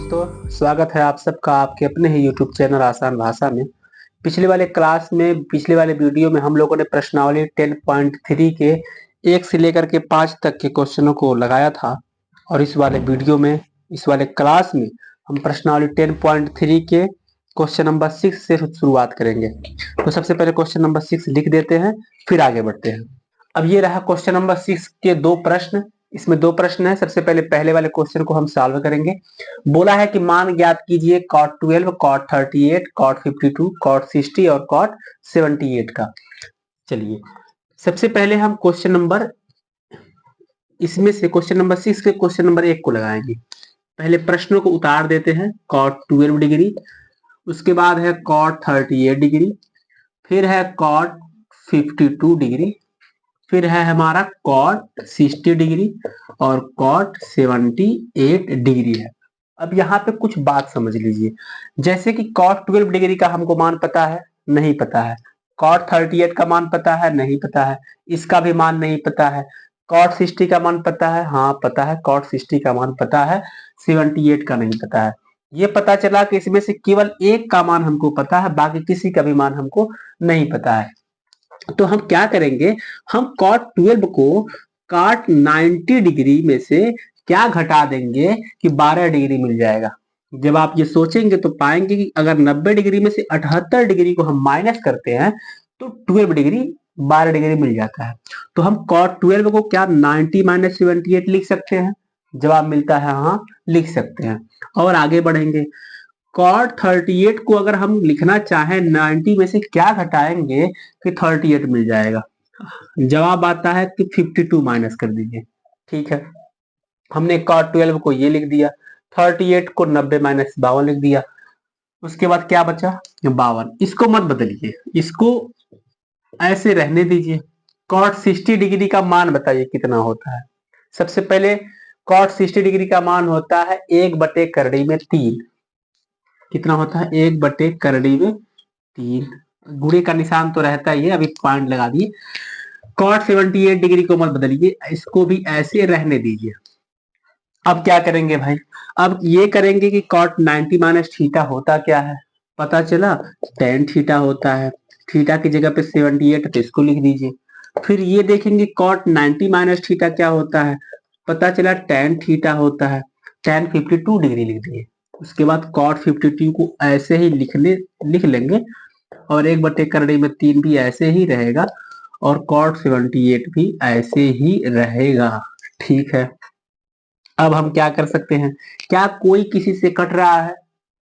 दोस्तों, स्वागत है आप सबका आपके अपने ही YouTube चैनल आसान भाषा में। पिछले वाले वीडियो में हम लोगों ने प्रश्नावली 10.3 के 1 से लेकर के 5 तक के क्वेश्चनों को लगाया था और इस वाले क्लास में हम प्रश्नावली 10.3 के क्वेश्चन नंबर 6 से शुरुआत करेंगे। तो सबसे पहले क्वेश्चन नंबर 6 लिख देते हैं, फिर आगे बढ़ते हैं। अब ये रहा क्वेश्चन नंबर 6 के 2 प्रश्न। इसमें 2 प्रश्न है। सबसे पहले वाले क्वेश्चन को हम सॉल्व करेंगे। बोला है कि मान ज्ञात कीजिए cot 12, cot 38, cot 52, cot 60 और cot 78 का। चलिए सबसे पहले हम क्वेश्चन नंबर 6 के क्वेश्चन नंबर 1 को लगाएंगे। पहले प्रश्नों को उतार देते हैं। cot 12 डिग्री, उसके बाद है cot 38 डिग्री, फिर है cot 52 डिग्री, फिर है हमारा cot 60 डिग्री और cot 78 डिग्री है। अब यहाँ पे कुछ बात समझ लीजिए, जैसे कि cot 12 डिग्री का हमको मान पता है, नहीं पता है। cot 38 का मान पता है, नहीं पता है। इसका भी मान नहीं पता है। cot 60 का मान पता है, हाँ पता है। cot 60 का मान पता है, 78 का नहीं पता है। ये पता चला कि इसमें से केवल एक का मान हमको पता है, बाकी किसी का भी मान हमको नहीं पता है। तो हम क्या करेंगे, हम cot 12 को cot 90 डिग्री में से क्या घटा देंगे कि 12 डिग्री मिल जाएगा। जब आप ये सोचेंगे तो पाएंगे कि अगर 90 डिग्री में से 78 डिग्री को हम माइनस करते हैं तो 12 डिग्री 12 डिग्री मिल जाता है। तो हम cot 12 को क्या 90 माइनस 78 लिख सकते हैं। जवाब मिलता है हाँ, लिख सकते हैं। और आगे बढ़ेंगे, cot 38 को अगर हम लिखना चाहें 90 में से क्या घटाएंगे कि 38 मिल जाएगा। जवाब आता है कि 52 माइनस कर दीजिए। ठीक है, हमने cot 12 को ये लिख दिया, 38 को 90 माइनस 52 लिख दिया। उसके बाद क्या बचा, 52। इसको मत बदलिए, इसको ऐसे रहने दीजिए। cot 60 डिग्री का मान बताइए कितना होता है। सबसे पहले cot 60 डिग्री का मान होता है 1/3 कितना होता है, 1/3 गुणे का निशान तो रहता ही है, अभी पॉइंट लगा दिए। cot 78 डिग्री को मत बदलिए, इसको भी ऐसे रहने दीजिए। अब क्या करेंगे भाई, अब ये करेंगे कि cot 90 माइनस थीटा होता क्या है, पता चला tan थीटा होता है। थीटा की जगह पे 78 तो इसको लिख दीजिए। फिर ये देखेंगे cot 90 माइनस थीटा क्या होता है, पता चला tan थीटा होता है। tan 52 डिग्री लिख दिए। उसके बाद cot 52 को ऐसे ही लिख लेंगे और 1/3 भी ऐसे ही रहेगा और cot 78 भी ऐसे ही रहेगा। ठीक है, अब हम क्या कर सकते हैं, क्या कोई किसी से कट रहा है।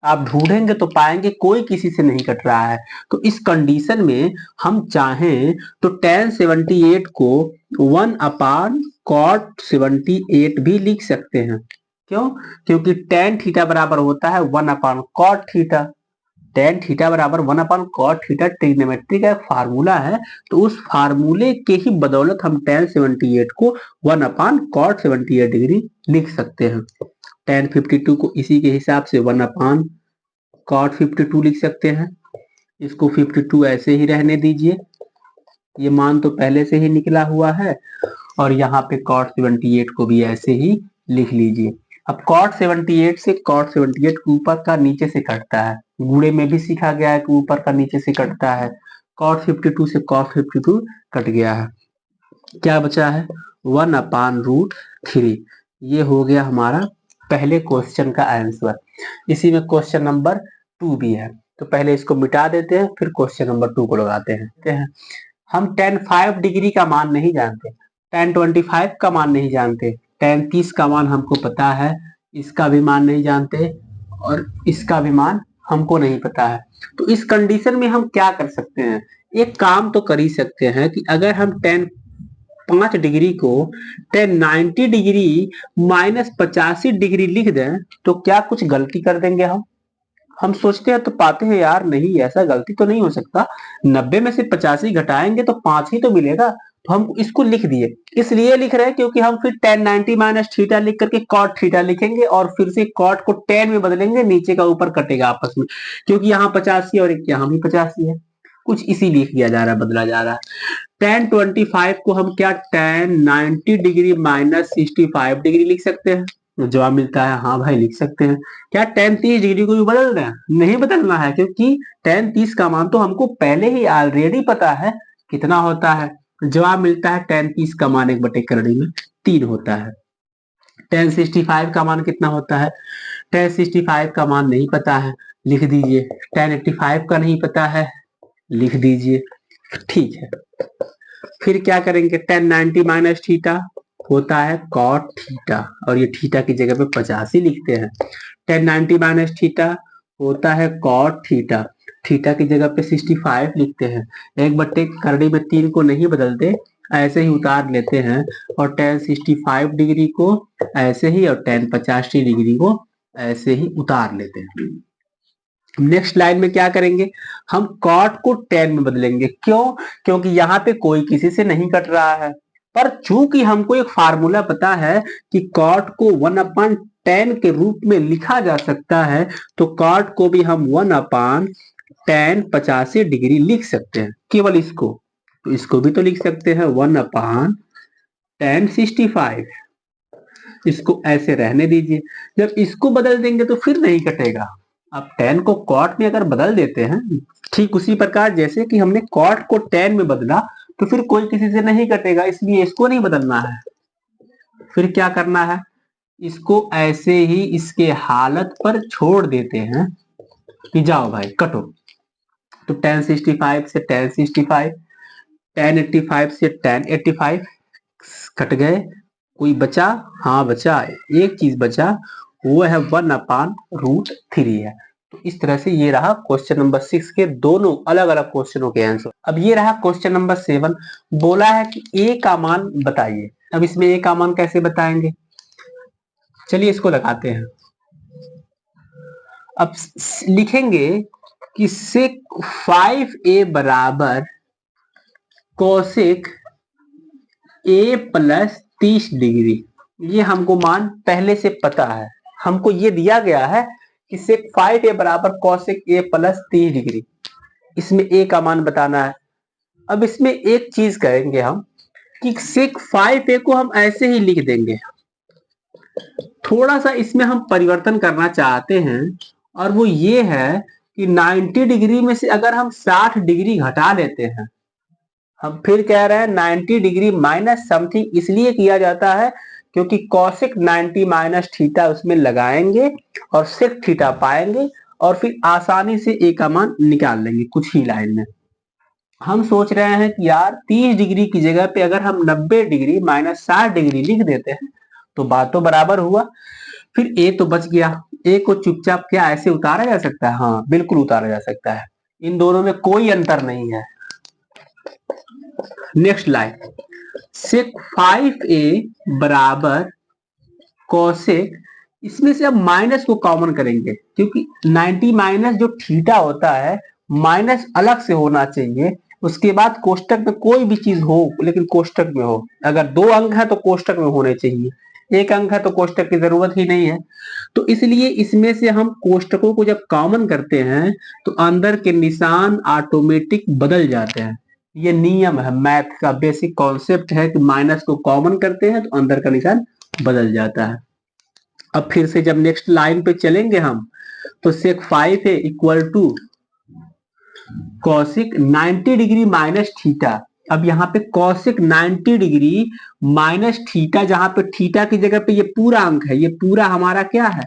आप ढूंढेंगे तो पाएंगे कोई किसी से नहीं कट रहा है। तो इस कंडीशन में हम चाहें तो tan 78 को 1/cot 78 भी लिख सकते हैं। क्यों, क्योंकि tan थीटा बराबर होता है 1/cot थीटा। tan थीटा बराबर 1/cot थीटा ट्रिग्नोमेट्री का फार्मूला है। तो उस फार्मूले के ही बदौलत हम tan 78 को 1/cot 78 डिग्री लिख सकते हैं। tan 52 को इसी के हिसाब से 1/cot 52 लिख सकते हैं। इसको 52 ऐसे ही रहने दीजिए, ये मान तो पहले से ही निकला हुआ है। और यहाँ पे cot 78 को भी ऐसे ही लिख लीजिए। अब cot 78 से cot 78 ऊपर का नीचे से कटता है, गुणे में भी सीखा गया है कि ऊपर का नीचे से कटता है। cot 52 से cot 52 कट गया है, क्या बचा है 1/√3। ये हो गया हमारा पहले क्वेश्चन का आंसर। इसी में क्वेश्चन नंबर 2 भी है, तो पहले इसको मिटा देते हैं, फिर क्वेश्चन नंबर 2 को लगाते हैं। हम tan 5 डिग्री का मान नहीं जानते, tan 25 का मान नहीं जानते, tan 30 का मान हमको पता है, इसका भी मान नहीं जानते और इसका भी मान हमको नहीं पता है। तो इस कंडीशन में हम क्या कर सकते हैं, एक काम तो कर ही सकते हैं कि अगर हम tan 5 डिग्री को tan 90 डिग्री माइनस 85 डिग्री लिख दें तो क्या कुछ गलती कर देंगे हम सोचते हैं तो पाते हैं यार नहीं, ऐसा गलती तो नहीं हो सकता। 90 में से 85 घटाएंगे तो 5 ही तो मिलेगा। तो हम इसको लिख दिए, इसलिए लिख रहे हैं क्योंकि हम फिर tan 90 माइनस थीटा लिख करके cot थीटा लिखेंगे और फिर से cot को tan में बदलेंगे, नीचे का ऊपर कटेगा आपस में, क्योंकि यहाँ 85 और एक यहाँ भी 85 है, कुछ इसीलिए किया जा रहा है, बदला जा रहा है। tan 25 को हम क्या tan 90 डिग्री माइनस 65 डिग्री लिख सकते हैं। जवाब मिलता है हाँ भाई लिख सकते हैं। क्या tan 30 डिग्री को भी बदल दें? नहीं बदलना है, क्योंकि tan 30 का मान तो हमको पहले ही ऑलरेडी पता है कितना होता है। जवाब मिलता है tan 30 का मान 1/3 में 3 होता है। tan 65 का मान कितना होता है? tan 65 का मान नहीं पता है, लिख दीजिए। tan 85 का नहीं पता है, लिख दीजिए। ठीक है, फिर क्या करेंगे? tan 90 माइनस थीटा होता है cot थीटा, और ये थीटा की जगह पे 85 लिखते हैं। tan 90 माइनस थीटा होता है cot थीटा, थीटा की जगह पे 65 लिखते हैं। 1/3 में 3 को नहीं बदलते, ऐसे ही उतार लेते हैं, और tan 65 डिग्री को ऐसे ही, और tan 85 डिग्री को ऐसे ही उतार लेते हैं। नेक्स्ट लाइन में क्या करेंगे? हम कॉट को tan में बदलेंगे। क्यों? क्योंकि यहाँ पे कोई किसी से नहीं कट रहा है, पर चूंकि हमको एक फार्मूला पता है कि कॉट को 1/tan के रूप में लिखा जा सकता है, तो कॉट को भी हम 1/tan 85 डिग्री लिख सकते हैं। केवल इसको, तो इसको भी तो लिख सकते हैं 1/tan 65। इसको ऐसे रहने दीजिए। जब इसको बदल देंगे तो फिर नहीं कटेगा। आप tan को cot में अगर बदल देते हैं, ठीक उसी प्रकार जैसे कि हमने cot को tan में बदला, तो फिर कोई किसी से नहीं कटेगा, इसलिए इसको नहीं बदलना है। फिर क्या करना है? इसको ऐसे ही इसके हालत पर छोड़ देते हैं कि जाओ भाई कटो। तो tan 65 से tan 65, tan 85 से tan 85 कट गए। कोई बचा? हाँ बचा, एक चीज बचा, वो है 1/√3 है। तो इस तरह से ये रहा क्वेश्चन नंबर 6 के दोनों अलग अलग क्वेश्चनों के आंसर। अब ये रहा क्वेश्चन नंबर 7। बोला है कि a का मान बताइए। अब इसमें a का मान कैसे बताएंगे? चलिए इसको लगाते हैं। अब लिखेंगे कि sec 5a बराबर cosec a प्लस 30 डिग्री। ये हमको मान पहले से पता है, हमको ये दिया गया है कि sec 5a बराबर cosec a प्लस 30 डिग्री। इसमें a का मान बताना है। अब इसमें एक चीज करेंगे हम कि sec 5a को हम ऐसे ही लिख देंगे। थोड़ा सा इसमें हम परिवर्तन करना चाहते हैं, और वो ये है कि 90 डिग्री में से अगर हम 60 डिग्री घटा लेते हैं, हम फिर कह रहे हैं 90 डिग्री माइनस समथिंग इसलिए किया जाता है क्योंकि cosec 90 माइनस थीटा उसमें लगाएंगे और sec थीटा पाएंगे, और फिर आसानी से a का मान निकाल लेंगे कुछ ही लाइन में। हम सोच रहे हैं कि यार 30 डिग्री की जगह पे अगर हम 90 डिग्री माइनस 60 डिग्री लिख देते हैं तो बात तो बराबर हुआ। फिर a तो बच गया, a को चुपचाप क्या ऐसे उतारा जा सकता है? हाँ बिल्कुल उतारा जा सकता है, इन दोनों में कोई अंतर नहीं है। नेक्स्ट लाइन, sec 5a बराबर cosec, इसमें से अब माइनस को कॉमन करेंगे, क्योंकि 90 माइनस जो थीटा होता है माइनस अलग से होना चाहिए। उसके बाद कोष्टक में कोई भी चीज हो, लेकिन कोष्टक में हो। अगर 2 अंक है तो कोष्टक में होने चाहिए, 1 अंक है तो कोष्टक की जरूरत ही नहीं है। तो इसलिए इसमें से हम कोष्टकों को जब कॉमन करते हैं तो अंदर के निशान ऑटोमेटिक बदल जाते हैं। ये नियम है, मैथ का बेसिक कॉन्सेप्ट है कि माइनस को कॉमन करते हैं तो अंदर का निशान बदल जाता है। अब फिर से जब नेक्स्ट लाइन पे चलेंगे हम, तो sec 5 है equal to cosec 90 degree minus theta. अब यहाँ पे cosec 90 डिग्री माइनस थीटा, जहां पे थीटा की जगह पे ये पूरा अंक है, ये पूरा हमारा क्या है?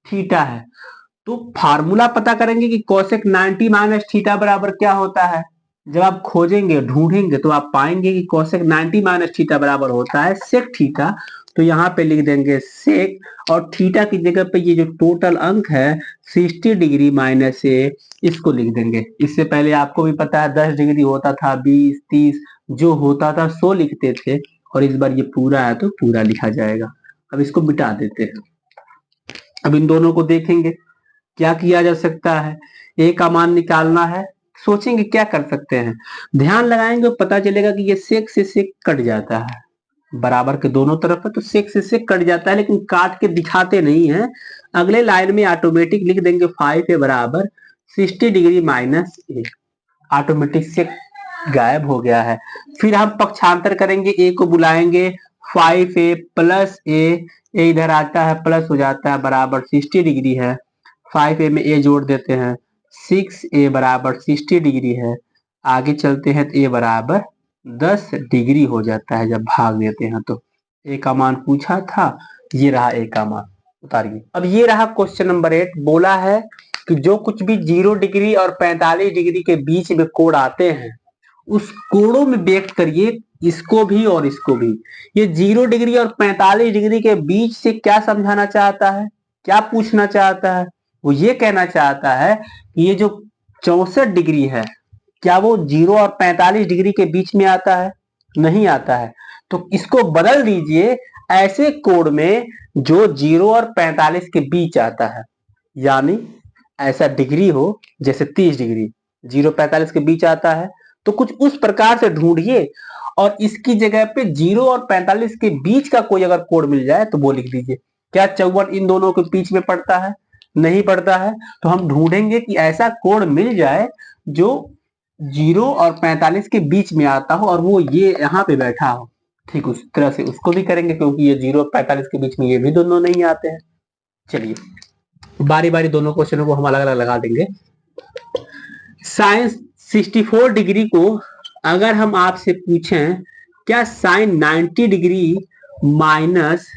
थीटा है। तो फार्मूला पता करेंगे कि cosec 90 माइनस थीटा बराबर क्या होता है। जब आप खोजेंगे ढूंढेंगे तो आप पाएंगे कि cosec 90 माइनस थीटा बराबर होता है sec थीटा। तो यहाँ पे लिख देंगे sec, और थीटा की जगह पे ये जो टोटल अंक है 60 डिग्री माइनस a, इसको लिख देंगे। इससे पहले आपको भी पता है 10 डिग्री होता था, 20, 30 जो होता था 100 लिखते थे, और इस बार ये पूरा है तो पूरा लिखा जाएगा। अब इसको मिटा देते हैं। अब इन दोनों को देखेंगे क्या किया जा सकता है। a का मान निकालना है, सोचेंगे क्या कर सकते हैं, ध्यान लगाएंगे पता चलेगा कि ये sec से sec कट जाता है, बराबर के दोनों तरफ है तो sec से sec कट जाता है, लेकिन काट के दिखाते नहीं है। अगले लाइन में ऑटोमेटिक लिख देंगे 5a बराबर 60 डिग्री माइनस a, ऑटोमेटिक से गायब हो गया है। फिर हम पक्षांतर करेंगे, a को बुलाएंगे 5a प्लस ए, इधर आता है प्लस हो जाता है बराबर 60 डिग्री है। 5a में a जोड़ देते हैं, 6a बराबर 60 डिग्री है। आगे चलते हैं तो a बराबर 10 डिग्री हो जाता है जब भाग देते हैं तो। a का मान पूछा था, ये रहा a का मान, उतारिए। अब ये रहा क्वेश्चन नंबर 8। बोला है कि जो कुछ भी 0 डिग्री और 45 डिग्री के बीच में कोण आते हैं उस कोणों में व्यक्त करिए, इसको भी और इसको भी। ये 0 डिग्री और 45 डिग्री के बीच से क्या समझाना चाहता है, क्या पूछना चाहता है? वो ये कहना चाहता है कि ये जो 64 डिग्री है, क्या वो 0 और 45 डिग्री के बीच में आता है? नहीं आता है। तो इसको बदल दीजिए ऐसे कोण में जो 0 और 45 के बीच आता है, यानी ऐसा डिग्री हो जैसे 30 डिग्री 0-45 के बीच आता है, तो कुछ उस प्रकार से ढूंढिए और इसकी जगह पे 0 और 45 के बीच का कोई अगर कोण मिल जाए तो वो लिख दीजिए। क्या 54 इन दोनों के बीच में पड़ता है? नहीं पड़ता है। तो हम ढूंढेंगे कि ऐसा कोण मिल जाए जो 0 और 45 के बीच में आता हो और वो ये यहाँ पे बैठा हो। ठीक उस तरह से उसको भी करेंगे, क्योंकि ये 0 और 45 के बीच में ये भी दोनों नहीं आते हैं। चलिए बारी बारी दोनों क्वेश्चनों को हम अलग अलग लगा देंगे। साइन 64 डिग्री को अगर हम आपसे पूछें क्या साइन 90 डिग्री माइनस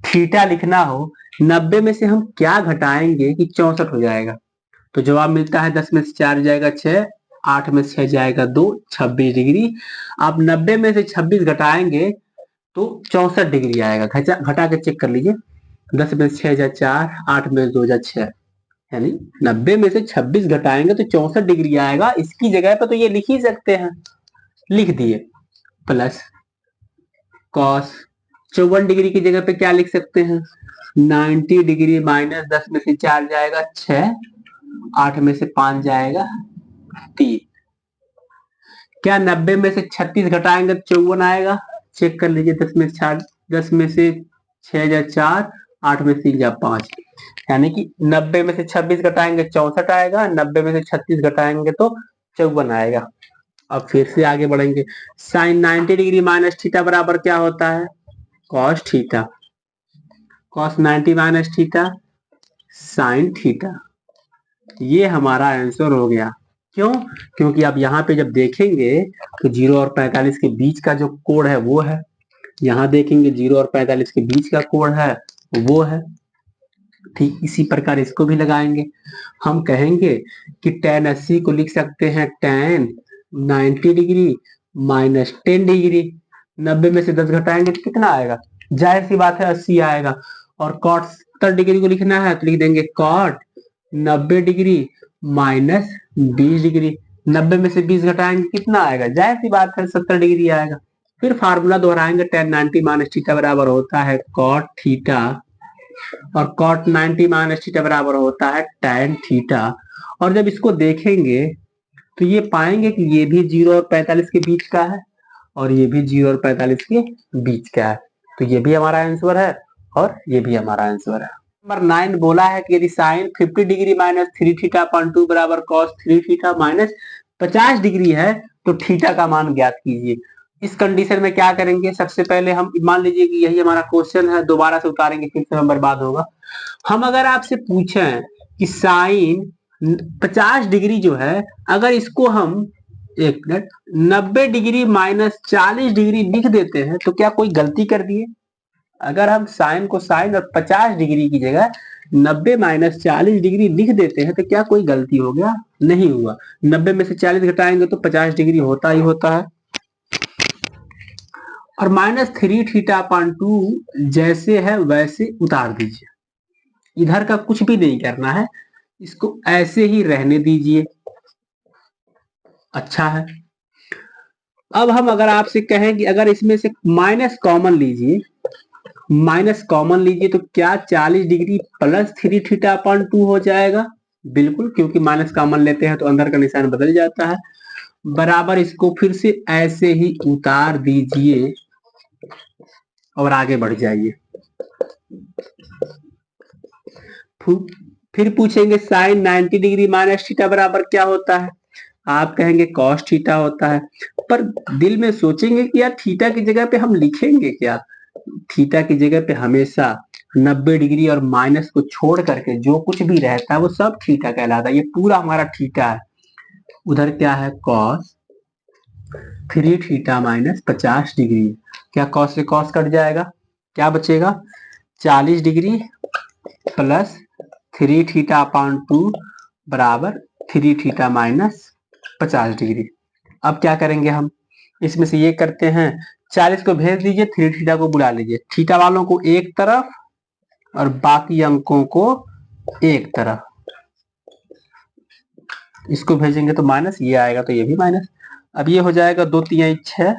थीटा लिखना हो, 90 में से हम क्या घटाएंगे कि 64 हो जाएगा? तो जवाब मिलता है 10 में से 4 जाएगा 6, 8 में से 6 जाएगा 2, 26 डिग्री। आप 90 में से 26 घटाएंगे तो 64 डिग्री आएगा। घटा के चेक कर लीजिए, 10 में से 6 जा 4, 8 में से 2 जा 6, यानी 90 में से 26 घटाएंगे तो 64 डिग्री आएगा। इसकी जगह पे तो ये लिख ही सकते हैं, लिख दिए प्लस कॉस 54 डिग्री की जगह पे क्या लिख सकते हैं, 90 डिग्री माइनस 10 में से 4 जाएगा 6, 8 में से 5 जाएगा 3। क्या 90 में से 36 घटाएंगे तो 54 आएगा? चेक कर लीजिए, 10 में से 6 जा 4, 8 में से 3 जा 5, यानी कि 90 में से 26 घटाएंगे 64 आएगा, 90 में से 36 घटाएंगे तो 54 आएगा। अब फिर से आगे बढ़ेंगे। साइन 90 डिग्री माइनस थीटा बराबर क्या होता है? Cos theta. Cos 90 minus theta sine theta. ये हमारा आंसर हो गया। क्यों? क्योंकि अब यहाँ पे जब देखेंगे तो 0 और 45 के बीच का जो कोण है वो है, यहाँ देखेंगे 0 और 45 के बीच का कोण है वो है। ठीक इसी प्रकार इसको भी लगाएंगे। हम कहेंगे कि tan 80 को लिख सकते हैं tan 90 डिग्री माइनस 10 डिग्री। 90 में से 10 घटाएंगे तो कितना आएगा? जाहिर सी बात है 80 आएगा। और cot 70 डिग्री को लिखना है तो लिख देंगे cot 90 डिग्री माइनस 20 डिग्री। 90 में से 20 घटाएंगे कितना आएगा? जाहिर सी बात है 70 डिग्री आएगा। फिर फार्मूला दोहराएंगे, tan 90 माइनस थीटा बराबर होता है cot थीटा और cot 90 माइनस थीटा बराबर होता है tan थीटा। और जब इसको देखेंगे तो ये पाएंगे कि ये भी 0 और 45 के बीच का है और ये भी 0 और 45 के बीच का है। तो ये भी हमारा आंसर है और ये भी हमारा आंसर है। नंबर 9 बोला है कि यदि sine 50 degree minus 3 theta upon 2 बराबर cos 3 थीटा माइनस 50 डिग्री है तो थीटा का मान ज्ञात कीजिए। इस कंडीशन में क्या करेंगे? सबसे पहले हम मान लीजिए कि यही हमारा क्वेश्चन है, दोबारा से उतारेंगे फिर से हम बर्बाद होगा। हम अगर आपसे पूछें कि साइन 50 डिग्री जो है, अगर इसको हम 90 डिग्री माइनस 40 डिग्री लिख देते हैं तो क्या कोई गलती कर दिए? अगर हम साइन को साइन और 50 डिग्री की जगह 90 माइनस 40 डिग्री लिख देते हैं तो क्या कोई गलती हो गया? नहीं हुआ। 90 में से 40 घटाएंगे तो 50 डिग्री होता ही होता है। और माइनस 3 थीटा अपॉन 2 जैसे है वैसे उतार दीजिए, इधर का कुछ भी नहीं करना है, इसको ऐसे ही रहने दीजिए। अच्छा है। अब हम अगर आपसे कहें कि अगर इसमें से माइनस कॉमन लीजिए, माइनस कॉमन लीजिए तो क्या 40 डिग्री प्लस 3 थीटा अपॉन 2 हो जाएगा? बिल्कुल, क्योंकि माइनस कॉमन लेते हैं तो अंदर का निशान बदल जाता है। बराबर इसको फिर से ऐसे ही उतार दीजिए और आगे बढ़ जाइए। फिर पूछेंगे साइन 90 डिग्री माइनस थीटा बराबर क्या होता है? आप कहेंगे कॉस थीटा होता है। पर दिल में सोचेंगे कि यार थीटा की जगह पे हम लिखेंगे क्या? थीटा की जगह पे हमेशा 90 डिग्री और माइनस को छोड़ करके जो कुछ भी रहता है वो सब थीटा कहलाता है। ये पूरा हमारा थीटा है। उधर क्या है, कॉस 3 थीटा माइनस 50 डिग्री। क्या कॉस से कॉस कट जाएगा, क्या बचेगा, 40 डिग्री प्लस 3 थीटा अपॉन 2 बराबर 3 थीटा माइनस 50 डिग्री। अब क्या करेंगे हम, इसमें से ये करते हैं, 40 को भेज दीजिए, 3 थीटा को बुला लीजिए, थीटा वालों को एक तरफ और बाकी अंकों को एक तरफ। इसको भेजेंगे तो माइनस, ये आएगा तो ये भी माइनस। अब ये हो जाएगा 2 3 6,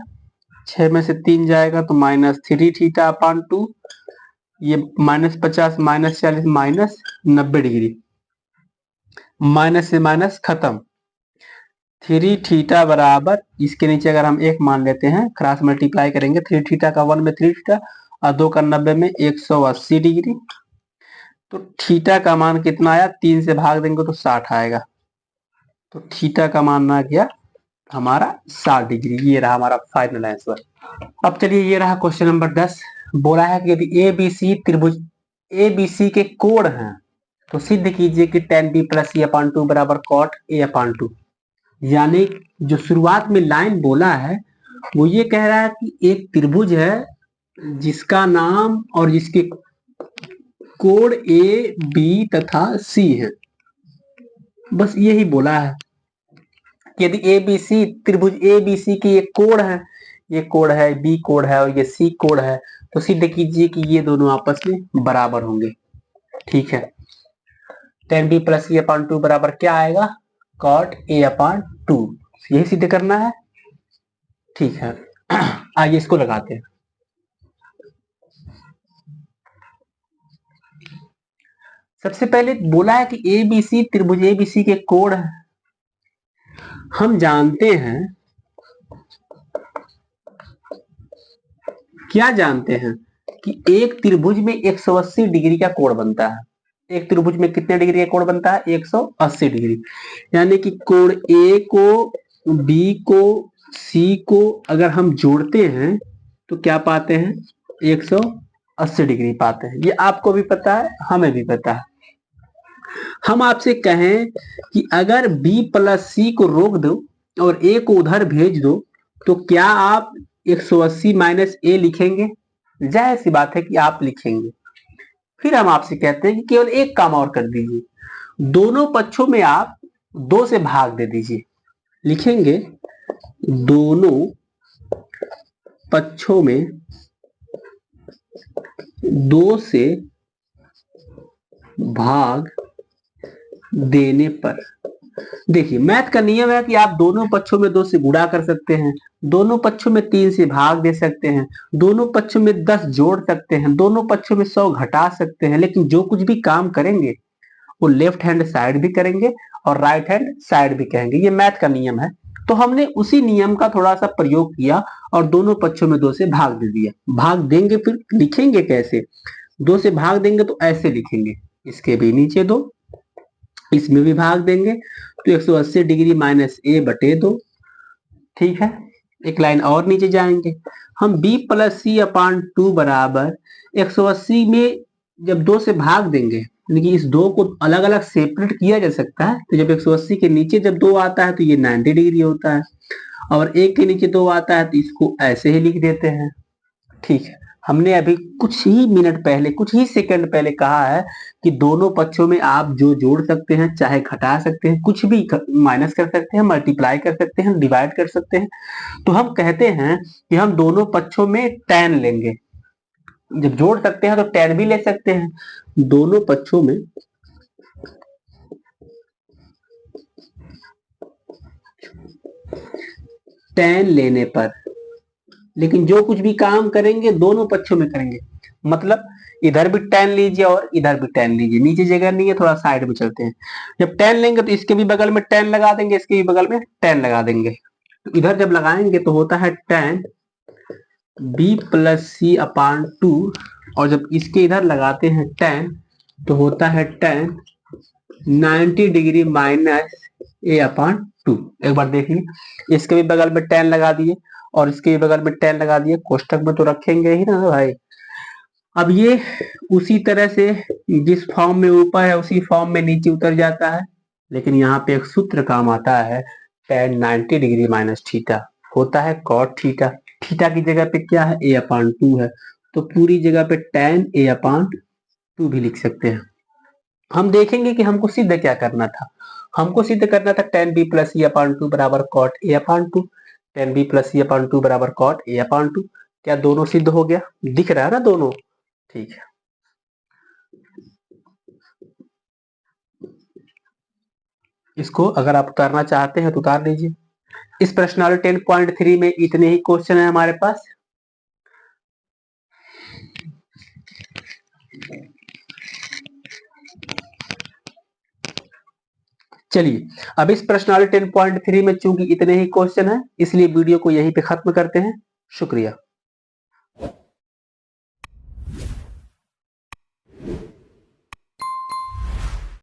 6 में से 3 जाएगा तो माइनस 3 थीटा अपॉन 2, ये minus 50 minus 40 minus 90 degree, minus से माइनस खत्म। 3 थीटा बराबर, इसके नीचे अगर हम एक मान लेते हैं, क्रॉस मल्टीप्लाई करेंगे, 3 थीटा का 1 में 3 थीटा और 2 का 90 में 180 डिग्री। तो थीटा का मान कितना आया, 3 से भाग देंगे तो 60 आएगा। तो थीटा का मान आ गया हमारा 60 डिग्री। ये रहा हमारा फाइनल आंसर। अब चलिए ये रहा क्वेश्चन नंबर 10। बोला है कि यदि ए बी सी त्रिभुज ए बी सी के कोण हैं तो सिद्ध कीजिए कि tan b plus e upon 2 बराबर cot a अपॉन 2। यानी जो शुरुआत में लाइन बोला है वो ये कह रहा है कि एक त्रिभुज है जिसका नाम और जिसके कोण ए बी तथा सी है। बस यही बोला है कि यदि ए बी सी त्रिभुज ए बी सी की एक कोण है, ये कोण है, बी कोण है और ये सी कोण है, तो सिद्ध कीजिए कि ये दोनों आपस में बराबर होंगे। ठीक है, tan b plus e upon 2 बराबर क्या आएगा, cot a अपॉन 2। यही सिद्ध करना है। ठीक है, आइए इसको लगाते हैं। सबसे पहले बोला है कि ए बी सी त्रिभुज ए बी सी के कोण है। हम जानते हैं, क्या जानते हैं कि एक त्रिभुज में 180 डिग्री का कोण बनता है। एक त्रिभुज में कितने डिग्री का कोण बनता है, 180 डिग्री। यानी कि कोण ए को, बी को, सी को अगर हम जोड़ते हैं तो क्या पाते हैं, 180 डिग्री पाते हैं। ये आपको भी पता है, हमें भी पता है। हम आपसे कहें कि अगर b प्लस सी को रोक दो और a को उधर भेज दो तो क्या आप 180 माइनस ए लिखेंगे? जाहिर सी बात है कि आप लिखेंगे। फिर हम आपसे कहते हैं कि केवल एक काम और कर दीजिए, दोनों पक्षों में आप 2 से भाग दे दीजिए। लिखेंगे दोनों पक्षों में 2 से भाग देने पर। देखिए मैथ का नियम है कि आप दोनों पक्षों में 2 से गुणा कर सकते हैं, दोनों पक्षों में 3 से भाग दे सकते हैं, दोनों पक्षों में 10 जोड़ सकते हैं, दोनों पक्षों में 100 घटा सकते हैं, लेकिन जो कुछ भी काम करेंगे वो लेफ्ट हैंड साइड भी करेंगे और राइट हैंड साइड भी कहेंगे। ये मैथ का नियम है। तो हमने उसी नियम का थोड़ा सा प्रयोग किया और दोनों पक्षों में 2 से भाग दे दिया। भाग देंगे फिर लिखेंगे कैसे, 2 से भाग देंगे तो ऐसे लिखेंगे, इसके भी नीचे 2, इसमें भी भाग देंगे तो 180 डिग्री माइनस ए बटे 2। ठीक है, एक लाइन और नीचे जाएंगे, हम b प्लस सी अपान 2 बराबर 180 में जब 2 से भाग देंगे, यानी कि इस 2 को अलग अलग सेपरेट किया जा सकता है। तो जब 180 के नीचे जब 2 आता है तो ये 90 डिग्री होता है, और 1 के नीचे 2 आता है तो इसको ऐसे ही लिख देते हैं। ठीक है, हमने अभी कुछ ही मिनट पहले, कुछ ही सेकंड पहले कहा है कि दोनों पक्षों में आप जो जोड़ सकते हैं, चाहे घटा सकते हैं, कुछ भी माइनस कर सकते हैं, मल्टीप्लाई कर सकते हैं, डिवाइड कर सकते हैं। तो हम कहते हैं कि हम दोनों पक्षों में tan लेंगे। जब जोड़ सकते हैं तो tan भी ले सकते हैं। दोनों पक्षों में tan लेने पर, लेकिन जो कुछ भी काम करेंगे दोनों पक्षों में करेंगे। मतलब इधर भी tan लीजिए और इधर भी tan लीजिए, नीचे जगह नहीं है, थोड़ा साइड में चलते हैं। जब tan लेंगे तो इसके भी बगल में tan लगा देंगे, इसके भी बगल में tan लगा देंगे। तो इधर जब लगाएंगे तो होता है tan b प्लस सी अपान 2, और जब इसके इधर लगाते हैं tan तो होता है tan 90 डिग्री माइनस ए अपान 2। एक बार देखिए, इसके भी बगल में tan लगा दिए और इसके भी बगल में tan लगा दिए, कोष्टक में तो रखेंगे ही ना भाई। अब ये उसी तरह से जिस फॉर्म में ऊपर है उसी फॉर्म में नीचे उतर जाता है, लेकिन यहाँ पे एक सूत्र काम आता है, tan 90 डिग्री माइनस थीटा होता है cot थीटा। थीटा की जगह पे क्या है, a/2 है, तो पूरी जगह पे tan a/2 भी लिख सकते हैं। हम देखेंगे कि हमको सिद्ध क्या करना था। हमको सिद्ध करना था tan b प्लस e/2 बराबर cot a/2, tan b plus e/2 बराबर cot a/2। क्या दोनों सिद्ध हो गया? दिख रहा है ना दोनों? ठीक है, इसको अगर आप उतारना चाहते हैं तो उतार लीजिए। इस प्रश्नावली 10.3 में इतने ही क्वेश्चन है हमारे पास। चलिए, अब इस प्रश्नावली 10.3 में चूंकि इतने ही क्वेश्चन है, इसलिए वीडियो को यहीं पे खत्म करते हैं। शुक्रिया।